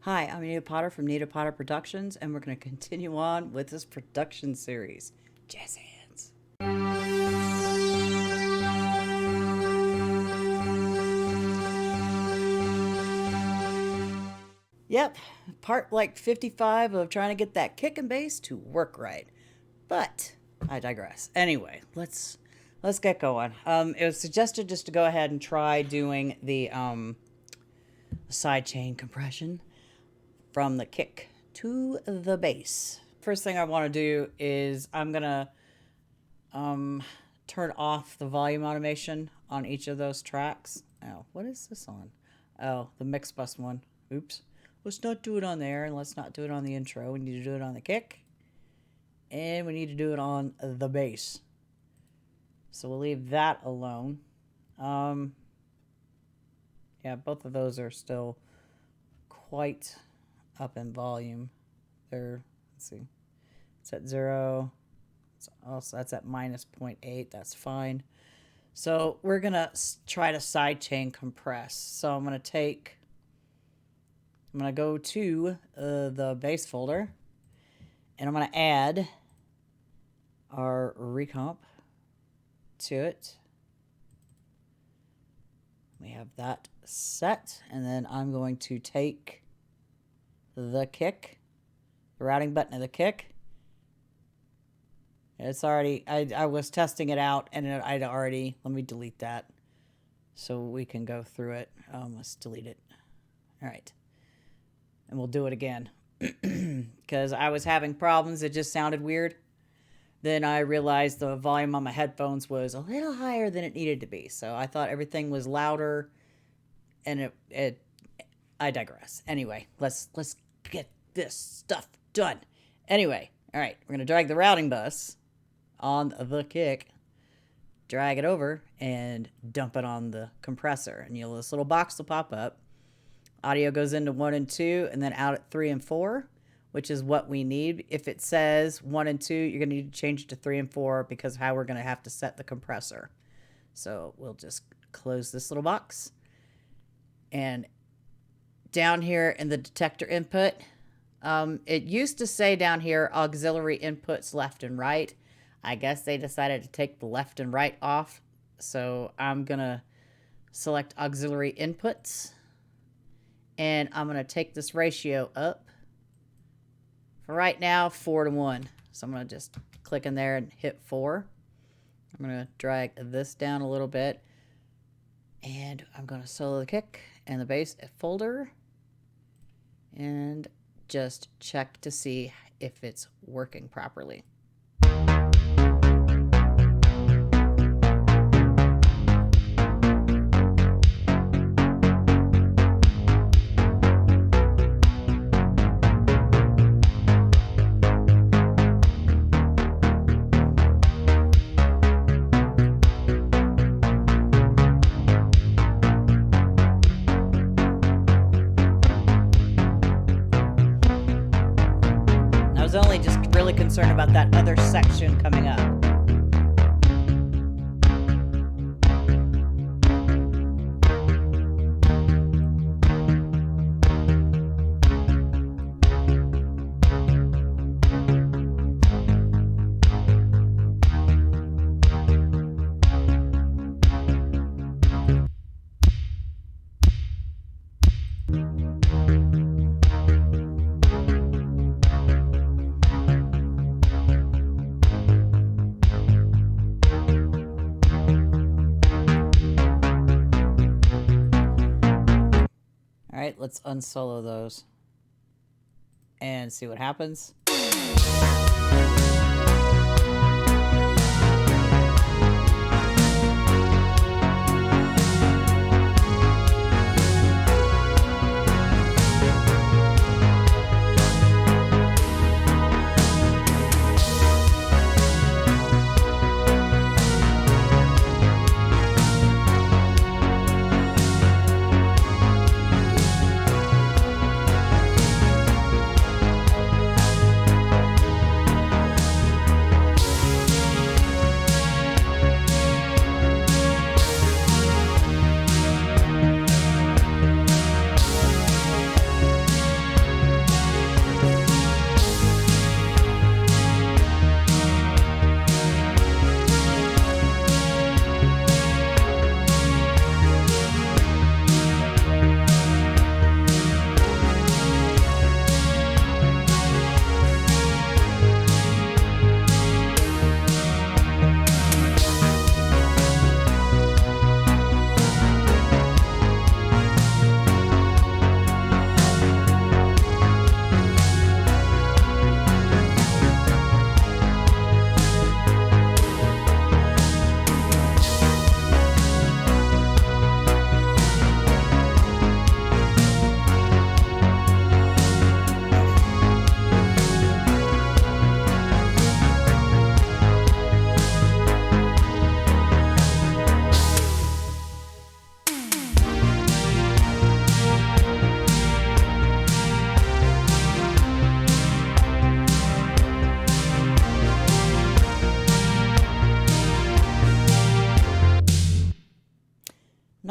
Hi, I'm Anita Potter from Anita Potter Productions, and we're going to continue on with this production series. Jazz hands. Yep, part like 55 of trying to get that kick and bass to work right. But I digress. Anyway, let's get going. It was suggested just to go ahead and try doing the side chain compression from the kick to the bass. First thing I want to do is I'm gonna turn off the volume automation on each of those tracks. Oh, what is this on? Oh, the mix bus one. Oops. Let's not do it on there, and let's not do it on the intro. We need to do it on the kick, and we need to do it on the bass. So we'll leave that alone. Yeah, both of those are still quite up in volume. Let's see, it's at 0. Also, that's at minus 0.8. That's fine. So we're gonna try to sidechain compress. So I'm gonna go to the bass folder, and I'm gonna add our recomp to it. We have that set, and then I'm going to take the kick, the routing button of the kick. It's already, I was testing it out, and I'd already, let me delete that so we can go through it. Let's delete it. All right. And we'll do it again because I was having problems. It just sounded weird. Then I realized the volume on my headphones was a little higher than it needed to be. So I thought everything was louder, and I digress. Anyway, let's get this stuff done. Anyway, all right, we're going to drag the routing bus on the kick, drag it over, and dump it on the compressor. And this little box will pop up. Audio goes into 1 and 2, and then out at 3 and 4, which is what we need. If it says 1 and 2, you're going to need to change it to 3 and 4 because of how we're going to have to set the compressor. So we'll just close this little box. And down here in the detector input, it used to say down here auxiliary inputs left and right. I guess they decided to take the left and right off. So I'm going to select auxiliary inputs. And I'm going to take this ratio up. For right now, 4:1. So I'm going to just click in there and hit 4. I'm going to drag this down a little bit. And I'm going to solo the kick and the bass folder. And just check to see if it's working properly. I was only just really concerned about that other section coming up. All right, let's unsolo those and see what happens.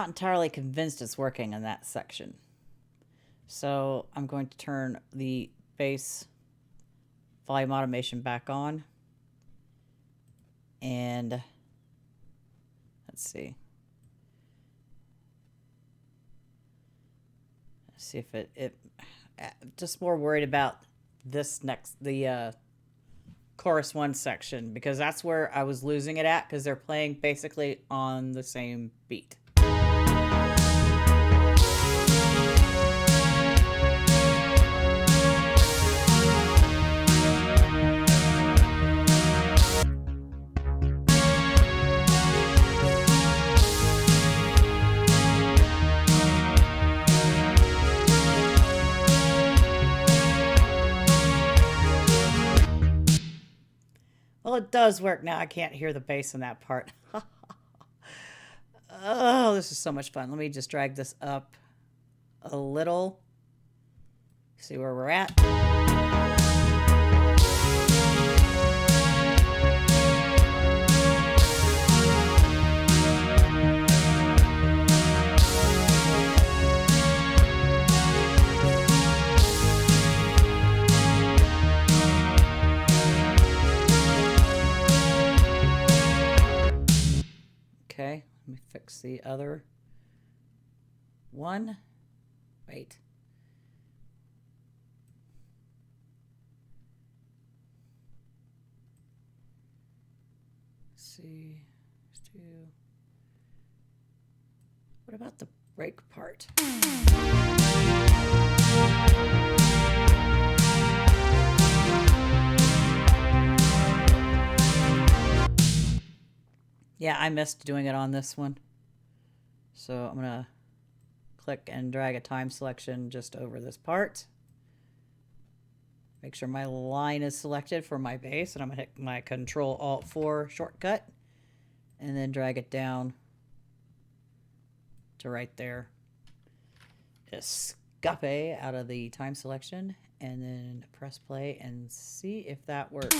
not entirely convinced it's working in that section. So I'm going to turn the bass volume automation back on. And let's see. Let's see if it just more worried about this next, the chorus 1 section, because that's where I was losing it at, because they're playing basically on the same beat. Well, it does work now. I can't hear the bass in that part. Oh, this is so much fun. Let me just drag this up a little. See where we're at. Okay, let me fix the other one. Wait. Let's see. Let's do. What about the break part? Yeah, I missed doing it on this one. So I'm going to click and drag a time selection just over this part. Make sure my line is selected for my bass, and I'm going to hit my Control-Alt-4 shortcut, and then drag it down to right there. Escape out of the time selection, and then press play and see if that works.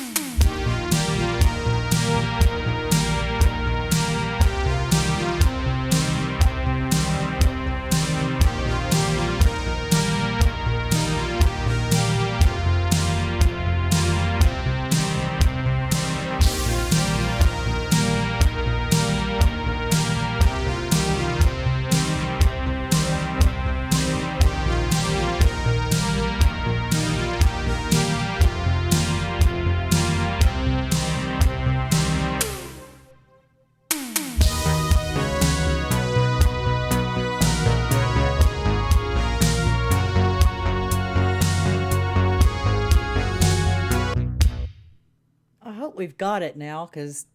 We've got it now, because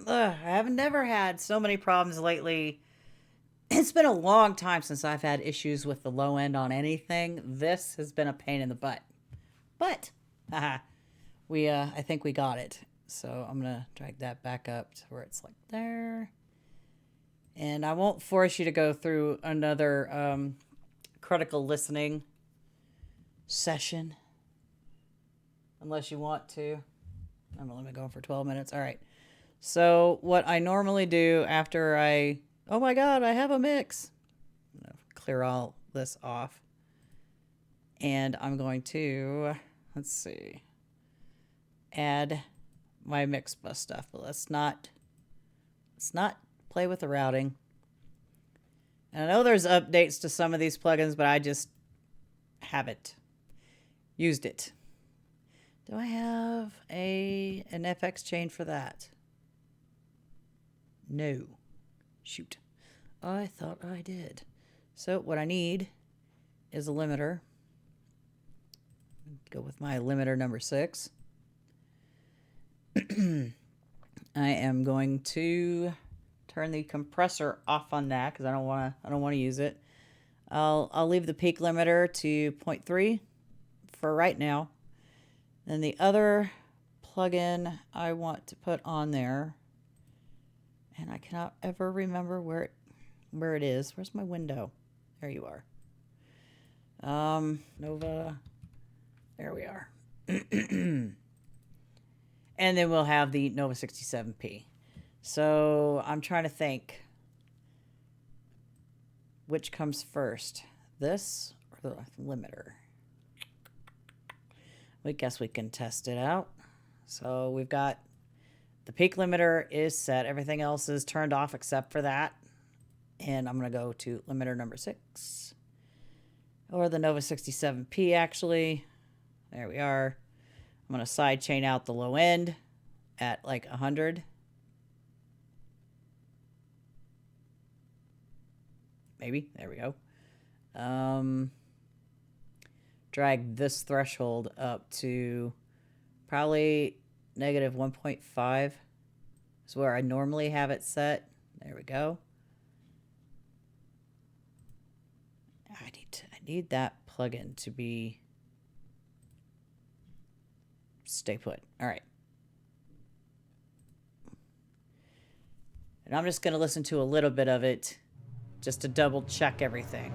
I have never had so many problems lately. It's been a long time since I've had issues with the low end on anything. This has been a pain in the butt, but I think we got it. So I'm gonna drag that back up to where it's like there, and I won't force you to go through another critical listening session unless you want to. I'm only going for 12 minutes. All right. So what I normally do after oh my God, I have a mix. I'm going to clear all this off. And I'm going to, let's see, add my mix bus stuff. But let's not play with the routing. And I know there's updates to some of these plugins, but I just haven't used it. Do I have an FX chain for that? No. Shoot. I thought I did. So what I need is a limiter. Go with my limiter number 6. I am going to turn the compressor off on that because I don't want to use it. I'll leave the peak limiter to 0.3 for right now. Then the other plugin I want to put on there, and I cannot ever remember where it is. Where's my window? There you are. Nova. There we are. And then we'll have the Nova 67P. So I'm trying to think. which comes first, this or the limiter? We guess we can test it out. So we've got the peak limiter is set. Everything else is turned off except for that. And I'm going to go to limiter number 6. Or the Nova 67P, actually. There we are. I'm going to side chain out the low end at like 100. Maybe. There we go. Drag this threshold up to probably negative 1.5 is where I normally have it set. There we go. I need that plugin to be stay put. All right. And I'm just going to listen to a little bit of it just to double check everything.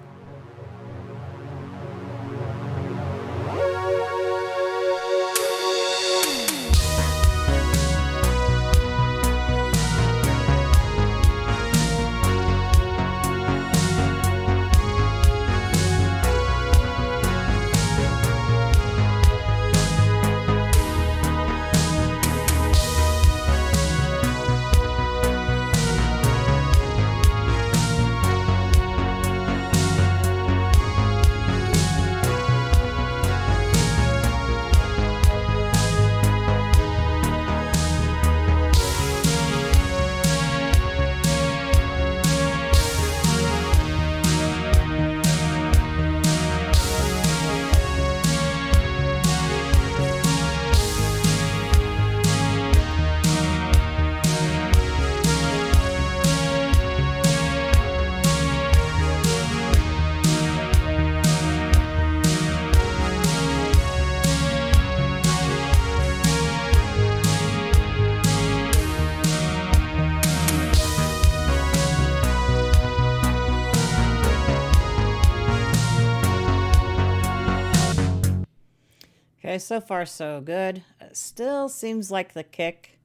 Okay, so far so good. It still seems like the kick.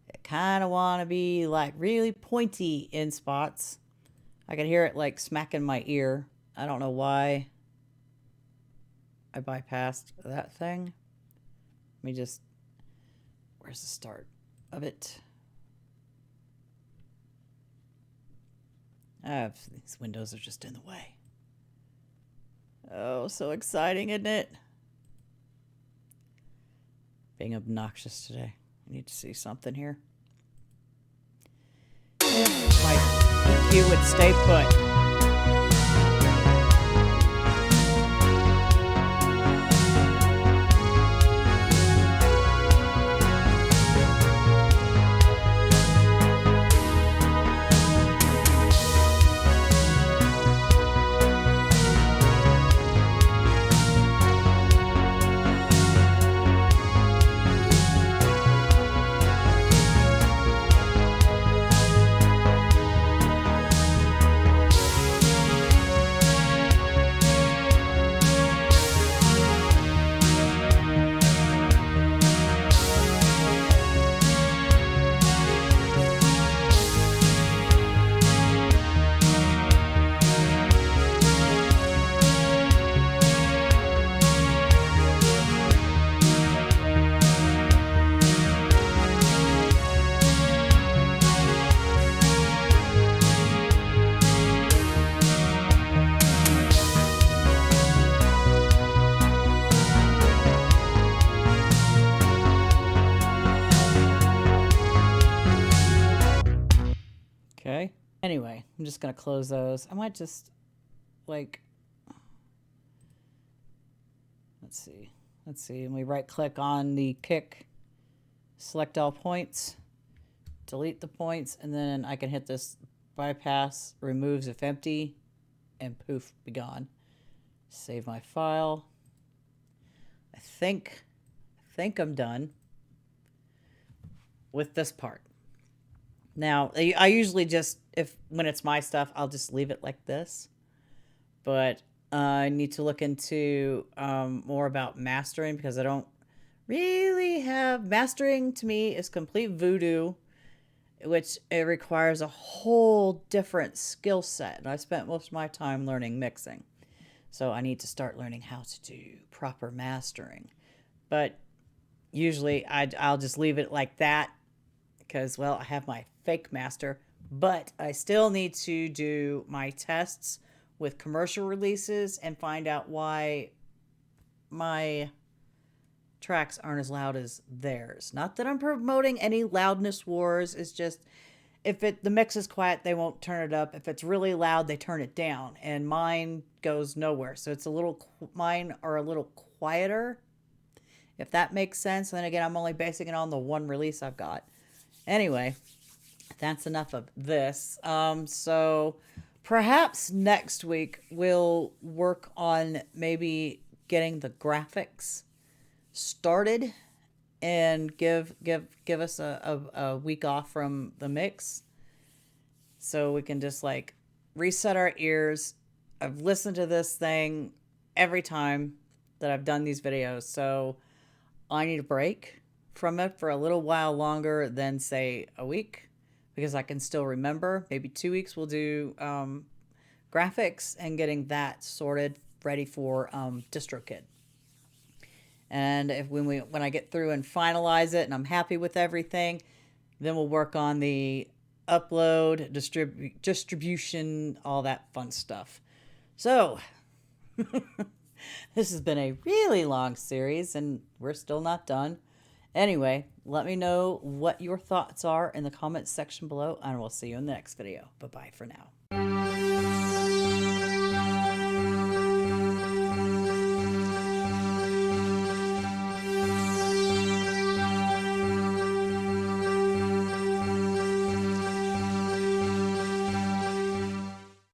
It kind of want to be like really pointy in spots. I can hear it like smacking my ear. I don't know why I bypassed that thing. Let me just... Where's the start of it? These windows are just in the way. Oh, so exciting, isn't it? Being obnoxious today. I need to see something here. If my EQ would stay put. Okay. Anyway, I'm just going to close those. I might just, like, let's see. And we right-click on the kick, select all points, delete the points, and then I can hit this bypass, removes if empty, and poof, be gone. Save my file. I think I'm done with this part. Now, I usually just, when it's my stuff, I'll just leave it like this. But I need to look into more about mastering because I don't really have... Mastering, to me, is complete voodoo. which it requires a whole different skill set. And I spent most of my time learning mixing. So I need to start learning how to do proper mastering. But usually I'll just leave it like that because, well, I have my fake master. But I still need to do my tests with commercial releases and find out why my tracks aren't as loud as theirs. Not that I'm promoting any loudness wars. It's just if the mix is quiet, they won't turn it up. If it's really loud, they turn it down, and mine goes nowhere. So it's mine are a little quieter, if that makes sense. And then again, I'm only basing it on the one release I've got. Anyway, that's enough of this. So perhaps next week we'll work on maybe getting the graphics started and give us a week off from the mix so we can just like reset our ears. I've listened to this thing every time that I've done these videos, so I need a break from it for a little while longer than say a week, because I can still remember. Maybe 2 weeks we'll do graphics and getting that sorted, ready for DistroKid. And when I get through and finalize it and I'm happy with everything, then we'll work on the upload, distribution, all that fun stuff. So this has been a really long series and we're still not done. Anyway, let me know what your thoughts are in the comments section below, and we'll see you in the next video. Bye-bye for now.